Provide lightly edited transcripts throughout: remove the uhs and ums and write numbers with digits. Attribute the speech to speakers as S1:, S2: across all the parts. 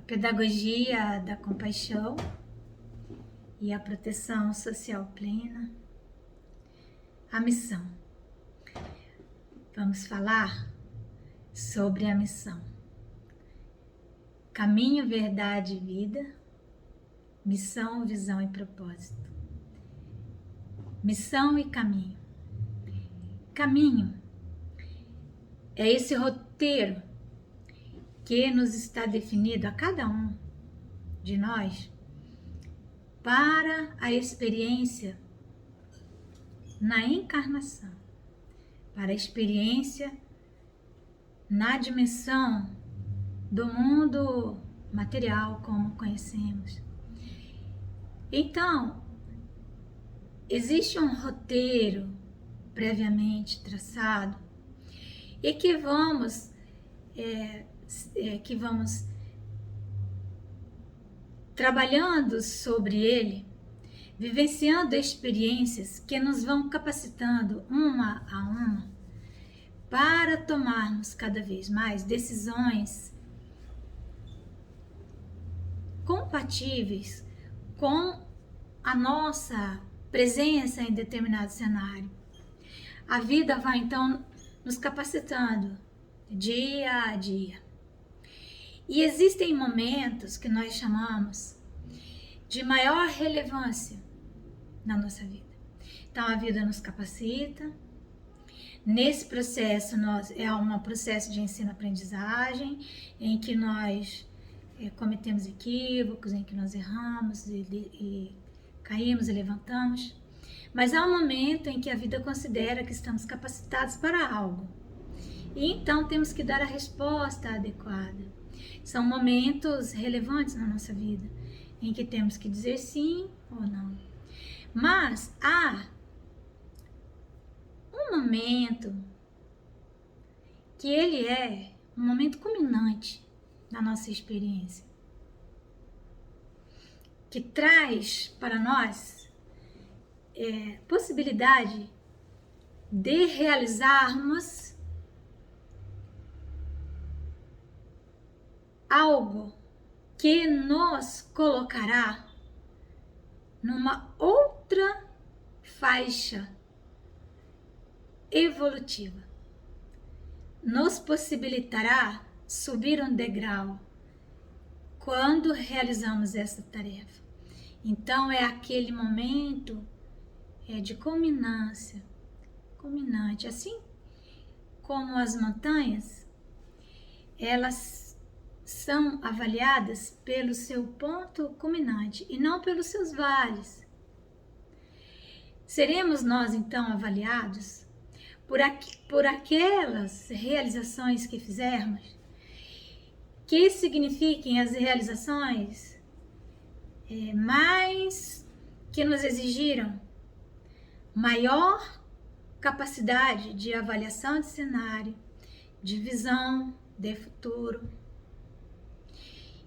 S1: pedagogia da compaixão e a proteção social plena, a missão. Vamos falar sobre a missão. Caminho, verdade e vida, missão, visão e propósito. Missão e caminho. Caminho é esse roteiro que nos está definido a cada um de nós para a experiência na encarnação, para a experiência na dimensão do mundo material como conhecemos. Então, existe um roteiro previamente traçado e que vamos trabalhando sobre ele, vivenciando experiências que nos vão capacitando uma a uma para tomarmos cada vez mais decisões compatíveis com a nossa presença em determinado cenário. A vida vai então nos capacitando dia a dia. E existem momentos que nós chamamos de maior relevância na nossa vida. Então a vida nos capacita. Nesse processo é um processo de ensino-aprendizagem em que nós cometemos equívocos, em que nós erramos e caímos e levantamos. Mas há um momento em que a vida considera que estamos capacitados para algo. E então temos que dar a resposta adequada. São momentos relevantes na nossa vida, em que temos que dizer sim ou não. Mas há um momento que ele é um momento culminante na nossa experiência, que traz para nós possibilidade de realizarmos algo que nos colocará numa outra faixa evolutiva, nos possibilitará subir um degrau quando realizamos essa tarefa. Então é aquele momento de culminância, culminante, assim como as montanhas, elas são avaliadas pelo seu ponto culminante e não pelos seus vales. Seremos nós então avaliados por aquelas realizações que fizermos, que signifiquem as realizações mais que nos exigiram maior capacidade de avaliação de cenário, de visão de futuro,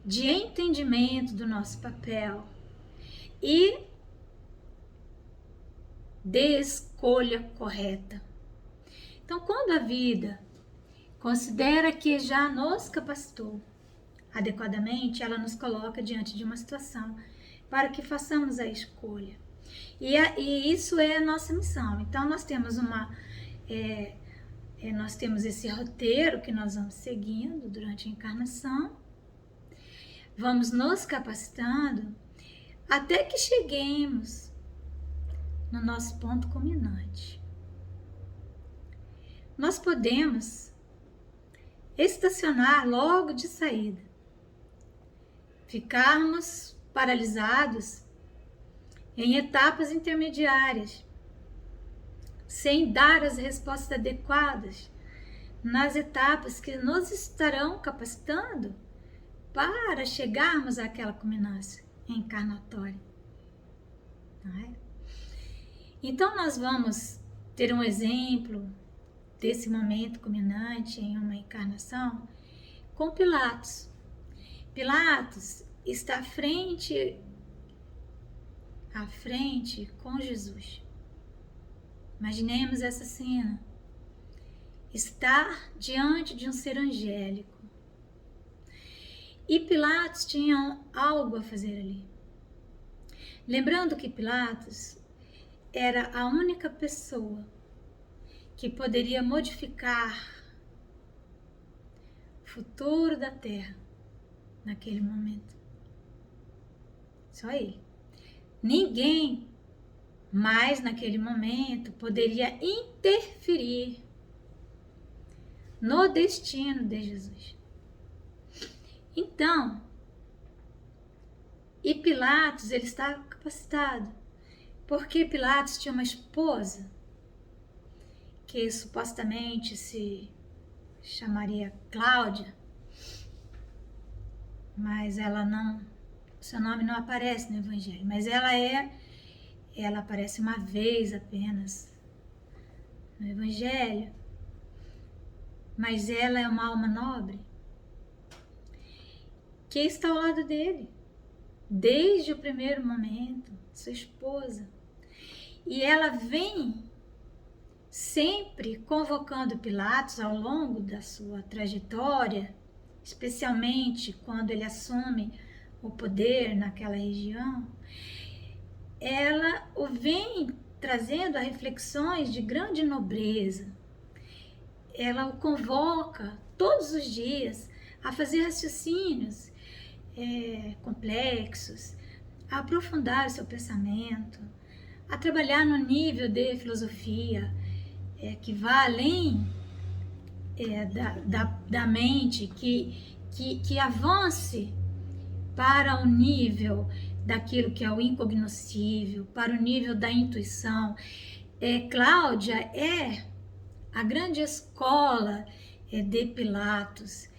S1: de entendimento do nosso papel e de escolha correta. Então, quando a vida considera que já nos capacitou adequadamente, ela nos coloca diante de uma situação para que façamos a escolha. E isso é a nossa missão. Então, nós temos nós temos esse roteiro que nós vamos seguindo durante a encarnação, vamos nos capacitando até que cheguemos no nosso ponto culminante. Nós podemos estacionar logo de saída, ficarmos paralisados em etapas intermediárias, sem dar as respostas adequadas nas etapas que nos estarão capacitando para chegarmos àquela culminância encarnatória. Não é? Então nós vamos ter um exemplo desse momento culminante em uma encarnação com Pilatos. Pilatos está à frente com Jesus. Imaginemos essa cena. Estar diante de um ser angélico. E Pilatos tinha algo a fazer ali. Lembrando que Pilatos era a única pessoa que poderia modificar o futuro da terra naquele momento. Só ele. Ninguém mais naquele momento poderia interferir no destino de Jesus. Então, e Pilatos, ele estava capacitado, porque Pilatos tinha uma esposa que supostamente se chamaria Cláudia, mas ela não, seu nome não aparece no Evangelho, mas ela aparece uma vez apenas no Evangelho, mas ela é uma alma nobre que está ao lado dele desde o primeiro momento, sua esposa, e ela vem sempre convocando Pilatos ao longo da sua trajetória, especialmente quando ele assume o poder naquela região. Ela o vem trazendo a reflexões de grande nobreza. Ela o convoca todos os dias a fazer raciocínios complexos, a aprofundar o seu pensamento, a trabalhar no nível de filosofia que vá além da mente, que avance para o nível daquilo que é o incognoscível, para o nível da intuição. Cláudia é a grande escola de Pilatos.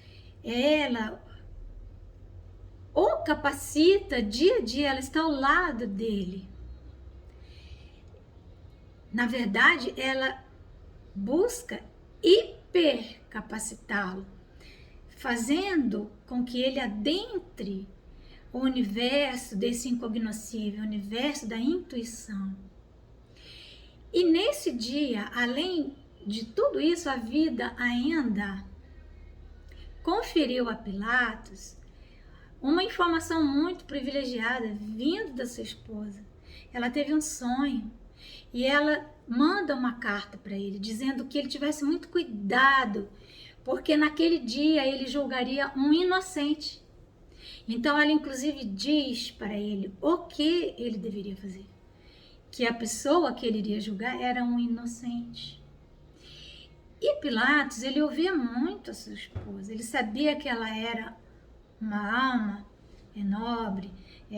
S1: Ela o capacita dia a dia, ela está ao lado dele. Na verdade, ela busca hipercapacitá-lo, fazendo com que ele adentre o universo desse incognoscível, o universo da intuição. E nesse dia, além de tudo isso, a vida ainda conferiu a Pilatos uma informação muito privilegiada vindo da sua esposa. Ela teve um sonho e ela manda uma carta para ele dizendo que ele tivesse muito cuidado, porque naquele dia ele julgaria um inocente. Então ela inclusive diz para ele o que ele deveria fazer, que a pessoa que ele iria julgar era um inocente. E Pilatos, ele ouvia muito a sua esposa, ele sabia que ela era uma alma nobre,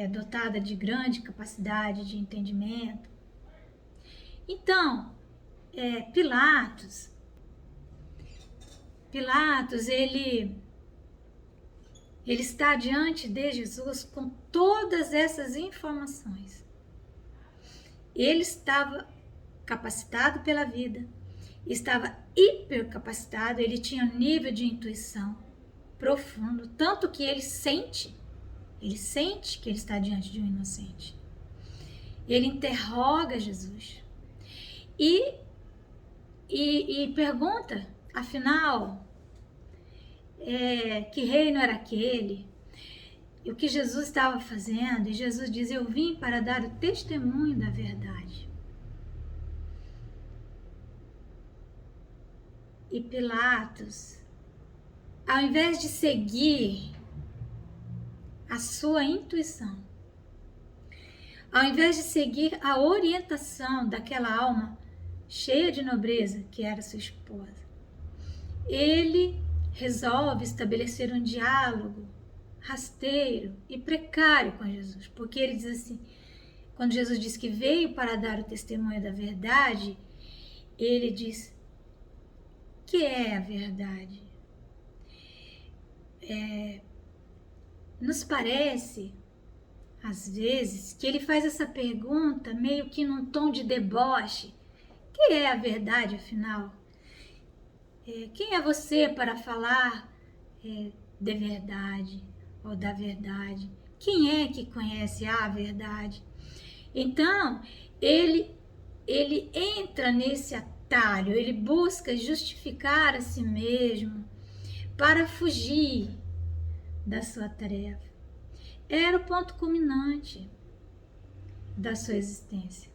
S1: dotada de grande capacidade de entendimento. Então, Pilatos, ele está diante de Jesus com todas essas informações. Ele estava capacitado pela vida, estava hipercapacitado, ele tinha um nível de intuição profundo, tanto que ele sente que ele está diante de um inocente. Ele interroga Jesus e pergunta, afinal, que reino era aquele? E o que Jesus estava fazendo? E Jesus diz: eu vim para dar o testemunho da verdade. E Pilatos, ao invés de seguir a sua intuição, ao invés de seguir a orientação daquela alma cheia de nobreza que era sua esposa, ele resolve estabelecer um diálogo rasteiro e precário com Jesus, porque ele diz assim, quando Jesus diz que veio para dar o testemunho da verdade, ele diz: que é a verdade? Nos parece, às vezes, que ele faz essa pergunta meio que num tom de deboche. Que é a verdade, afinal? Quem é você para falar de verdade ou da verdade? Quem é que conhece a verdade? Então, ele entra nesse atalho, ele busca justificar a si mesmo para fugir da sua tarefa. Era o ponto culminante da sua existência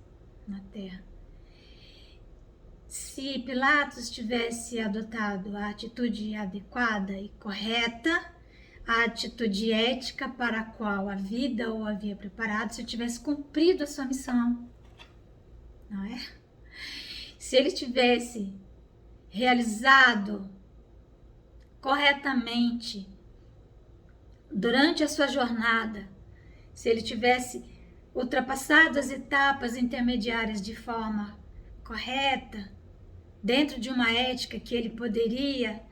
S1: na Terra. Se Pilatos tivesse adotado a atitude adequada e correta, a atitude ética para a qual a vida o havia preparado, se tivesse cumprido a sua missão, não é? Se ele tivesse realizado corretamente durante a sua jornada, se ele tivesse ultrapassado as etapas intermediárias de forma correta, dentro de uma ética que ele poderia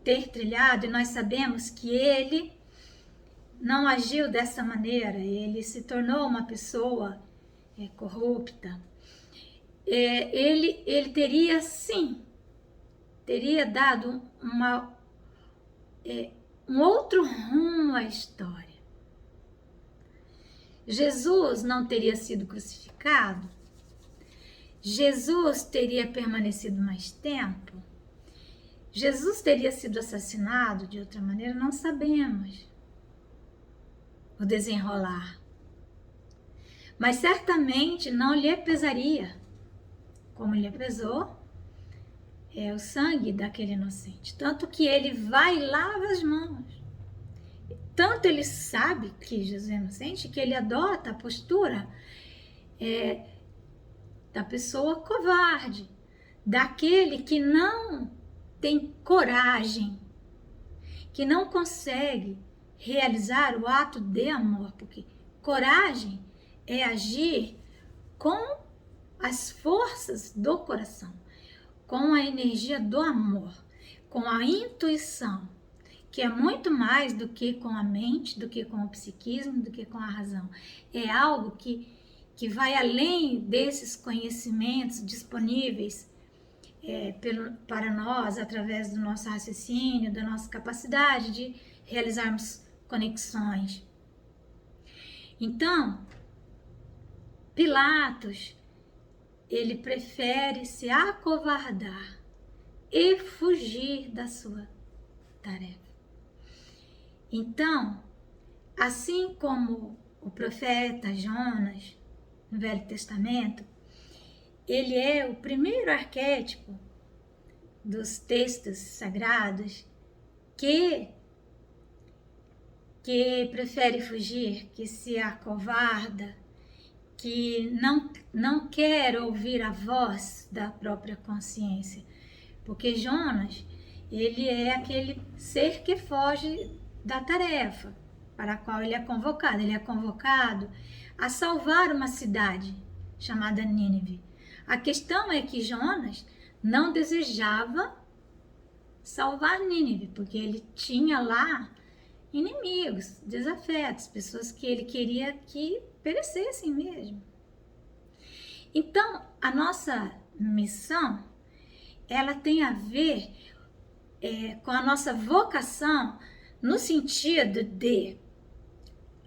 S1: ter trilhado, e nós sabemos que ele não agiu dessa maneira, ele se tornou uma pessoa corrupta. Ele teria, sim, teria dado um outro rumo à história. Jesus não teria sido crucificado? Jesus teria permanecido mais tempo? Jesus teria sido assassinado de outra maneira? Não sabemos o desenrolar. Mas certamente não lhe pesaria, como lhe pesou, o sangue daquele inocente. Tanto que ele vai e lava as mãos. Tanto ele sabe que Jesus é inocente, que ele adota a postura da pessoa covarde, daquele que não tem coragem, que não consegue realizar o ato de amor, porque coragem é agir com as forças do coração, com a energia do amor, com a intuição, que é muito mais do que com a mente, do que com o psiquismo, do que com a razão. É algo que vai além desses conhecimentos disponíveis para nós, através do nosso raciocínio, da nossa capacidade de realizarmos conexões. Então, Pilatos, ele prefere se acovardar e fugir da sua tarefa. Então, assim como o profeta Jonas, no Velho Testamento, ele é o primeiro arquétipo dos textos sagrados que prefere fugir, que se acovarda, que não quer ouvir a voz da própria consciência. Porque Jonas, ele é aquele ser que foge da tarefa para a qual ele é convocado. Ele é convocado a salvar uma cidade chamada Nínive. A questão é que Jonas não desejava salvar Nínive, porque ele tinha lá inimigos, desafetos, pessoas que ele queria que perecessem mesmo. Então, a nossa missão, ela tem a ver com a nossa vocação, no sentido de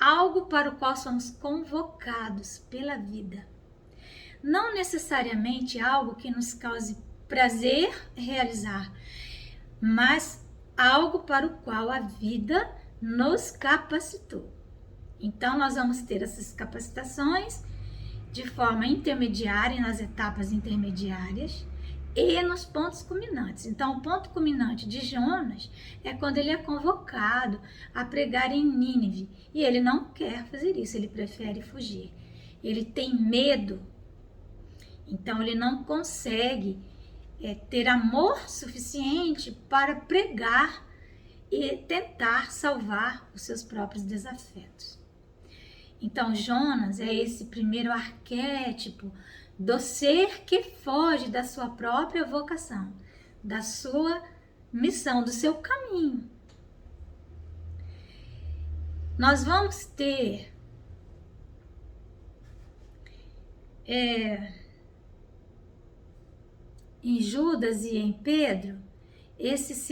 S1: algo para o qual somos convocados pela vida. Não necessariamente algo que nos cause prazer realizar, mas algo para o qual a vida nos capacitou. Então, nós vamos ter essas capacitações de forma intermediária, nas etapas intermediárias e nos pontos culminantes. Então, o ponto culminante de Jonas é quando ele é convocado a pregar em Nínive. E ele não quer fazer isso, ele prefere fugir. Ele tem medo. Então, ele não consegue ter amor suficiente para pregar e tentar salvar os seus próprios desafetos. Então, Jonas é esse primeiro arquétipo do ser que foge da sua própria vocação, da sua missão, do seu caminho. Nós vamos ter em Judas e em Pedro esses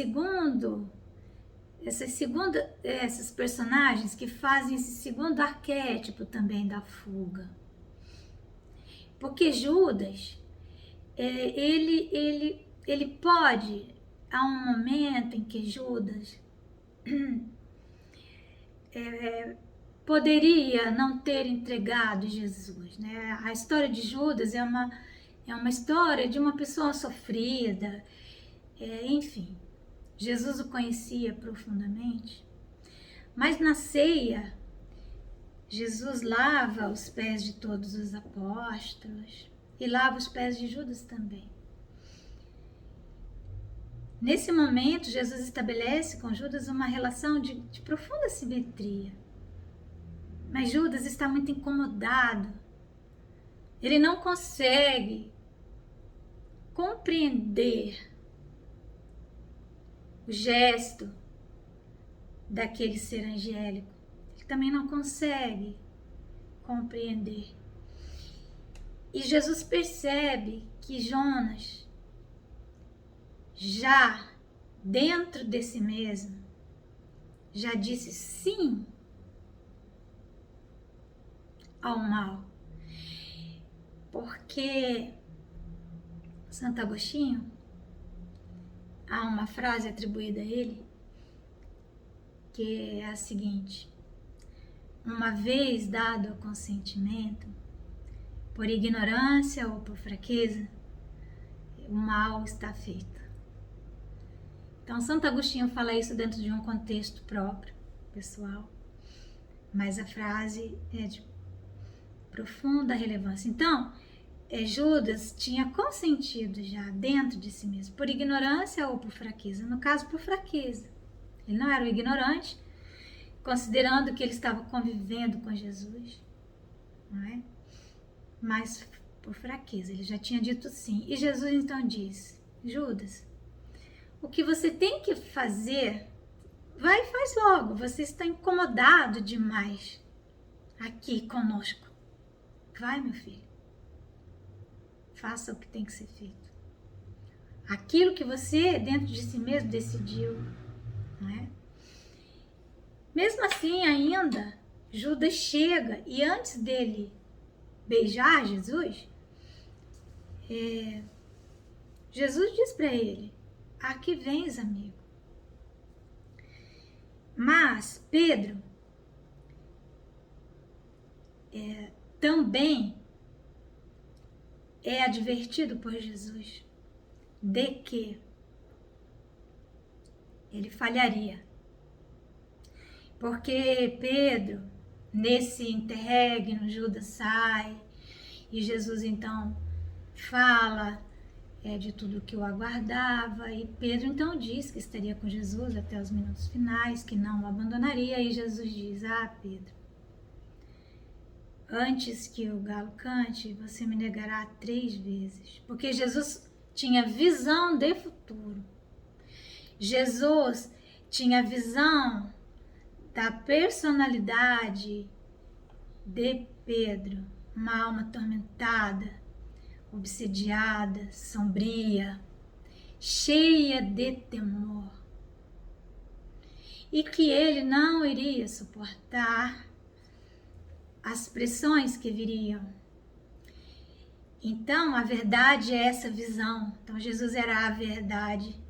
S1: personagens que fazem esse segundo arquétipo também da fuga. Porque Judas, ele pode, há um momento em que Judas poderia não ter entregado Jesus, né? A história de Judas é uma história de uma pessoa sofrida, enfim. Jesus o conhecia profundamente, mas na ceia, Jesus lava os pés de todos os apóstolos e lava os pés de Judas também. Nesse momento, Jesus estabelece com Judas uma relação de profunda simetria. Mas Judas está muito incomodado. Ele não consegue compreender o gesto daquele ser angélico. Ele também não consegue compreender. E Jesus percebe que Jonas, já dentro de si mesmo, já disse sim ao mal. Porque Santo Agostinho, há uma frase atribuída a ele, que é a seguinte: uma vez dado o consentimento, por ignorância ou por fraqueza, o mal está feito. Então, Santo Agostinho fala isso dentro de um contexto próprio, pessoal, mas a frase é de profunda relevância. Então, Judas tinha consentido já dentro de si mesmo, por ignorância ou por fraqueza. No caso, por fraqueza. Ele não era o ignorante, considerando que ele estava convivendo com Jesus, não é? Mas por fraqueza, ele já tinha dito sim. E Jesus então diz: Judas, o que você tem que fazer, vai e faz logo. Você está incomodado demais aqui conosco. Vai, meu filho. Faça o que tem que ser feito. Aquilo que você, dentro de si mesmo, decidiu, não é? Mesmo assim, ainda, Judas chega e antes dele beijar Jesus, Jesus diz para ele: a que vens, amigo? Mas Pedro também é advertido por Jesus de que ele falharia. Porque Pedro, nesse interregno, Judas sai e Jesus então fala de tudo que o aguardava, e Pedro então diz que estaria com Jesus até os minutos finais, que não o abandonaria, e Jesus diz: ah, Pedro, antes que o galo cante, você me negará 3 vezes. Porque Jesus tinha visão de futuro. Jesus tinha visão da personalidade de Pedro, uma alma atormentada, obsediada, sombria, cheia de temor, e que ele não iria suportar as pressões que viriam. Então, a verdade é essa visão. Então, Jesus era a verdade,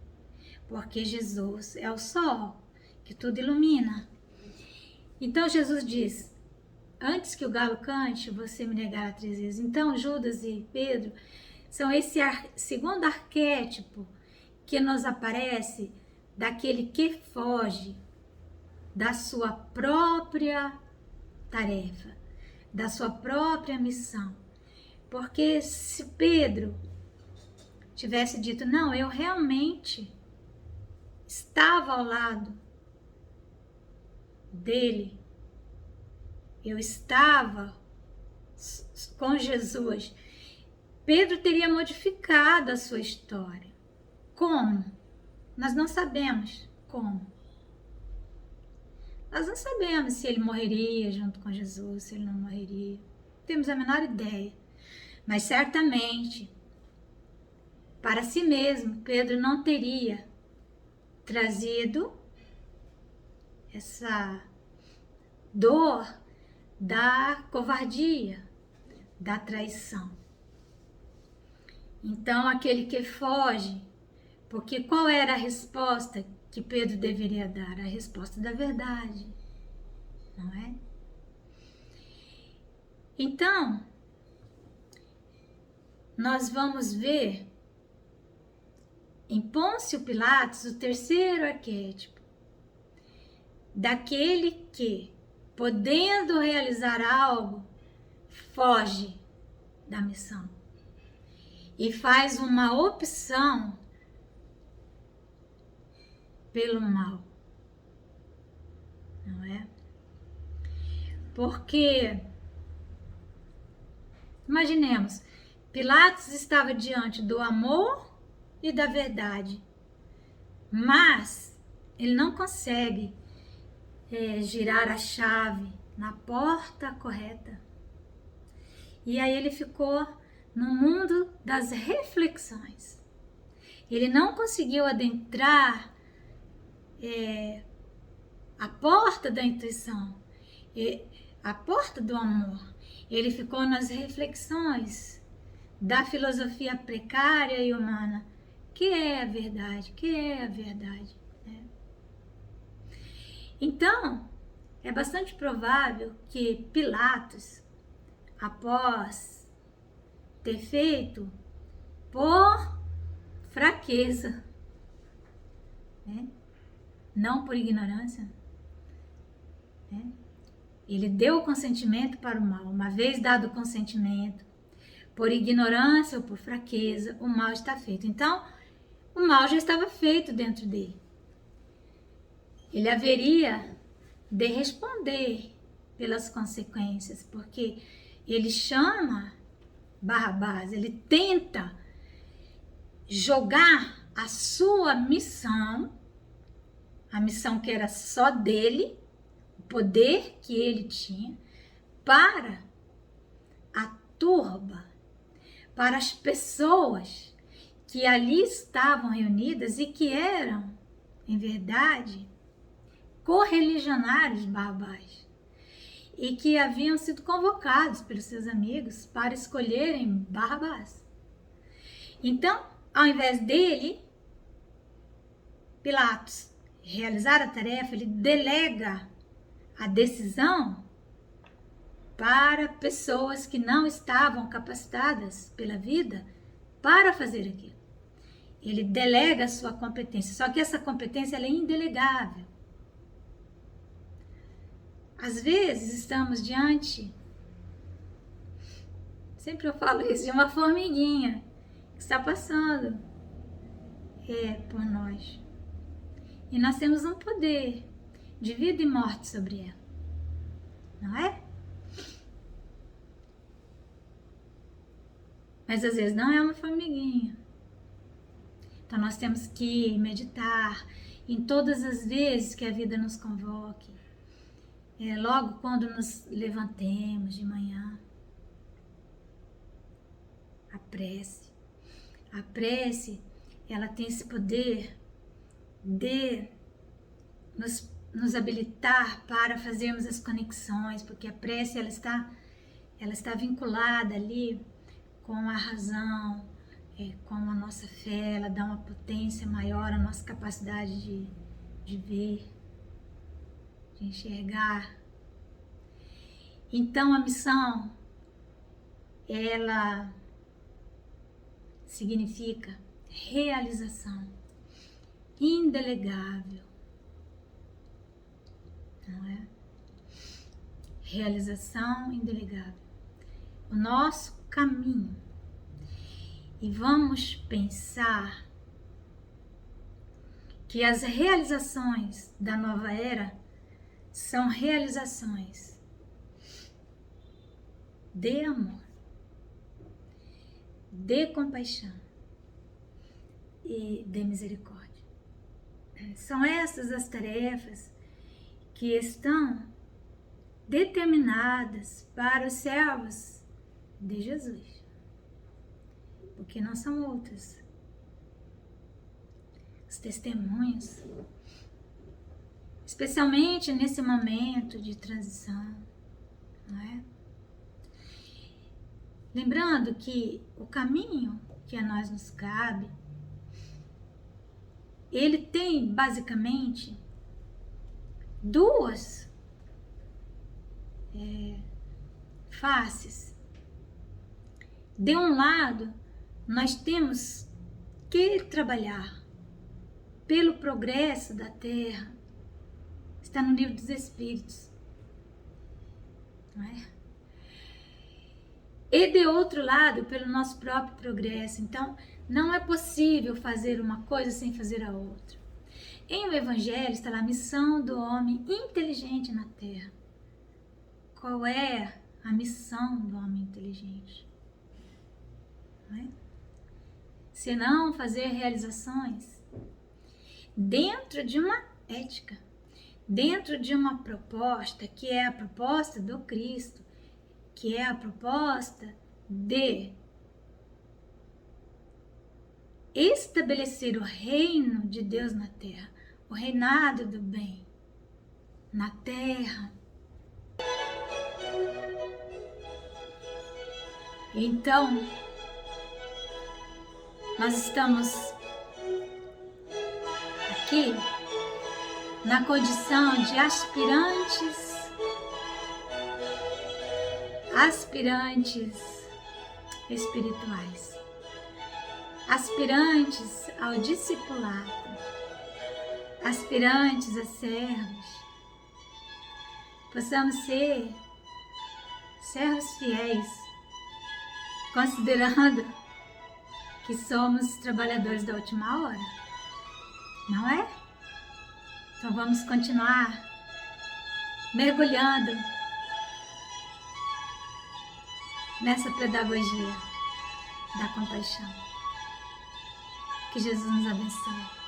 S1: porque Jesus é o sol que tudo ilumina. Então, Jesus diz: antes que o galo cante, você me negará 3 vezes. Então, Judas e Pedro são esse segundo arquétipo que nos aparece daquele que foge da sua própria tarefa, da sua própria missão. Porque se Pedro tivesse dito: não, eu realmente estava ao lado dele, eu estava com Jesus, Pedro teria modificado a sua história. Como? Nós não sabemos como. Nós não sabemos se ele morreria junto com Jesus, se ele não morreria. Não temos a menor ideia. Mas certamente, para si mesmo, Pedro não teria trazido essa dor da covardia, da traição. Então, aquele que foge, porque qual era a resposta que Pedro deveria dar? A resposta da verdade. não é? Então, nós vamos ver em Pôncio Pilatos o terceiro arquétipo, daquele que, podendo realizar algo, foge da missão e faz uma opção pelo mal, não é? Porque, imaginemos, Pilatos estava diante do amor e da verdade, mas ele não consegue girar a chave na porta correta. E aí ele ficou no mundo das reflexões. Ele não conseguiu adentrar a porta da intuição, a porta do amor. Ele ficou nas reflexões da filosofia precária e humana. Que é a verdade? Que é a verdade? Né? Então, é bastante provável que Pilatos, após ter feito por fraqueza, né? Não por ignorância, né? Ele deu o consentimento para o mal. Uma vez dado o consentimento, por ignorância ou por fraqueza, o mal está feito. Então, o mal já estava feito dentro dele. Ele haveria de responder pelas consequências, porque ele chama Barrabás, ele tenta jogar a sua missão, a missão que era só dele, o poder que ele tinha, para a turba, para as pessoas que ali estavam reunidas e que eram, em verdade, correligionários Barrabás, e que haviam sido convocados pelos seus amigos para escolherem Barrabás. Então, ao invés dele, Pilatos, realizar a tarefa, ele delega a decisão para pessoas que não estavam capacitadas pela vida para fazer aquilo. Ele delega a sua competência, só que essa competência ela é indelegável. Às vezes estamos diante, sempre eu falo isso, de uma formiguinha que está passando por nós. E nós temos um poder de vida e morte sobre ela, não é? Mas às vezes não é uma formiguinha. Então nós temos que meditar em todas as vezes que a vida nos convoque. Logo quando nos levantemos de manhã. A prece. A prece, ela tem esse poder de nos habilitar para fazermos as conexões, porque a prece ela está vinculada ali com a razão, com a nossa fé, ela dá uma potência maior à nossa capacidade de ver, de enxergar. Então a missão, ela significa realização indelegável, não é? Realização indelegável. O nosso caminho. E vamos pensar que as realizações da nova era são realizações de amor, de compaixão e de misericórdia. São essas as tarefas que estão determinadas para os servos de Jesus, porque não são outras. Os testemunhos, especialmente nesse momento de transição, não é? Lembrando que o caminho que a nós nos cabe, ele tem basicamente duas faces. De um lado, nós temos que trabalhar pelo progresso da Terra. Está no livro dos Espíritos. Não é? E de outro lado, pelo nosso próprio progresso. Então, não é possível fazer uma coisa sem fazer a outra. Em o Evangelho está lá a missão do homem inteligente na Terra. Qual é a missão do homem inteligente? Não é? Se não fazer realizações dentro de uma ética, dentro de uma proposta que é a proposta do Cristo, que é a proposta de estabelecer o reino de Deus na Terra, o reinado do bem na Terra. Então, nós estamos aqui na condição de aspirantes espirituais, aspirantes ao discipulado, aspirantes a servos. Possamos ser servos fiéis, considerando que somos trabalhadores da última hora, não é? Então vamos continuar mergulhando nessa pedagogia da compaixão. Que Jesus nos abençoe.